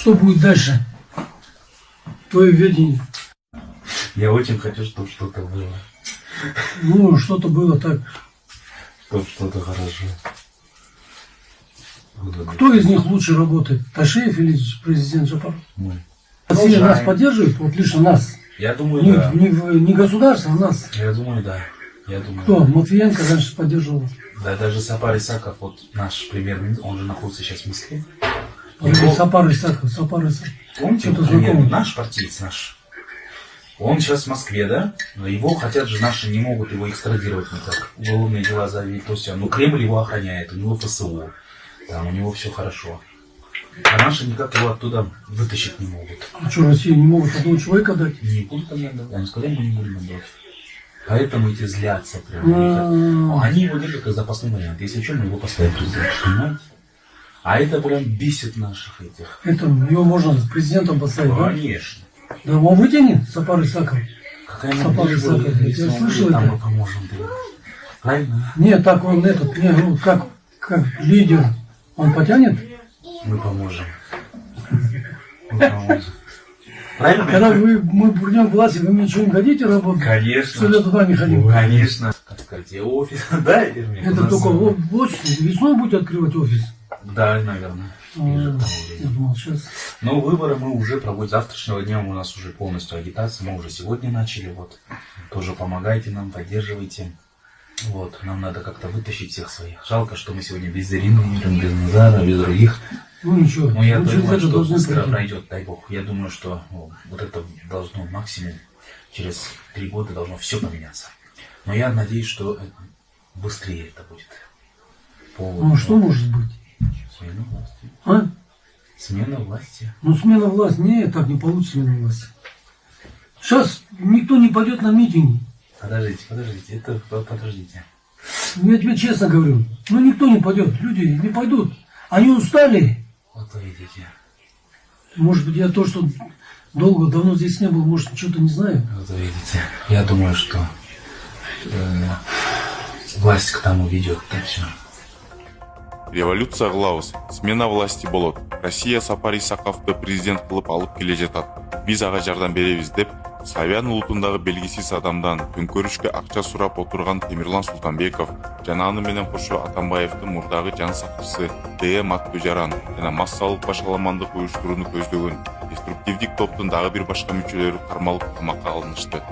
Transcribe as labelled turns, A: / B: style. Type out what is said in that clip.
A: Что будет дальше? Твое видение.
B: Я очень хочу, чтобы что-то было.
A: Ну, что-то было так.
B: Чтобы что-то хорошо.
A: Кто из них лучше работает? Ташиев или президент Жапаров?
B: Мы.
A: Россия нас поддерживает, вот лично нас.
B: Я думаю, да.
A: Не государство, а нас.
B: Я думаю, да. Я думаю.
A: Кто? Матвиенко раньше поддерживал.
B: Да, даже Сапар Исаков, вот наш премьер-министр, он же находится сейчас в Москве.
A: Сапар Исаков.
B: Помните,
A: что-то знакомое.
B: наш партиец наш. Он сейчас в Москве, да? Но его хотят же наши, не могут его экстрадировать никак. Уголовные дела завели, то все. Но Кремль его охраняет, у него ФСО. Там у него все хорошо. А наши никак его оттуда вытащить не могут.
A: А что, Россия не могут одного человека дать?
B: Не будут они отдавать. Они сказали, мы не будем отдавать. Поэтому эти злятся прям. Они его держат как запасной вариант. Если что, мы его поставим президентом, понимаете? А это прям бесит наших этих.
A: Это его можно с президентом поставить, да?
B: Конечно.
A: Да он вытянет, Сапар Исаков.
B: Какая
A: Сапар Исаков.
B: если
A: Я
B: он
A: слышал
B: там
A: это?
B: мы поможем. Правильно?
A: Нет, так он этот, не, ну, как лидер, он потянет?
B: Мы поможем. Мы поможем. Правильно?
A: Когда мы придем к власти, вы мне что, не хотите работать?
B: Конечно.
A: Что я туда не ходил?
B: Конечно. Как сказать, офис, да?
A: Это только весной будет открывать офис.
B: Да, наверное.
A: Я думал, сейчас.
B: Но выборы мы уже проводим. Завтрашнего дня у нас уже полностью агитация. Мы уже сегодня начали. Вот. Тоже помогайте нам, поддерживайте. Вот. Нам надо как-то вытащить всех своих. Жалко, что мы сегодня без Ирины, без Назара, без других.
A: Ну ничего.
B: Но я
A: через
B: думаю,
A: это
B: что
A: должны
B: быстро
A: пройти.
B: пройдет, дай бог. Я думаю, что вот это должно максимум через 3 года должно все поменяться. Но я надеюсь, что быстрее это будет.
A: Ну что может быть?
B: Смена власти.
A: А?
B: Смена власти.
A: Ну смена власти. Нет, так не получится смена власти. Сейчас никто не пойдет на митинги.
B: Подождите, подождите.
A: Я тебе честно говорю. Ну никто не пойдет. Люди не пойдут. Они устали.
B: Вот вы видите.
A: Может быть, я то, что давно здесь не был, может, что-то не знаю.
B: Вот вы видите. Я думаю, что власть к тому ведет. Так все.
C: Революция кылабыз, смена власти болот. Россия Сапар Исаковду президент кылып алып келе жатат. Биз ага жардам беребиз деп Славян улутундагы белгисиз адамдан төңкөрүшкө акча сурап отурган Темирлан Султанбеков жана аны менен кошо Атамбаевдин мурдагы жан сакчысы Д. Матбөжаран жана массалык башаламандык уюштурууну көздөгөн деструктивдик топтун дагы бир башка мүчөлөрү кармалып камакка алынышты.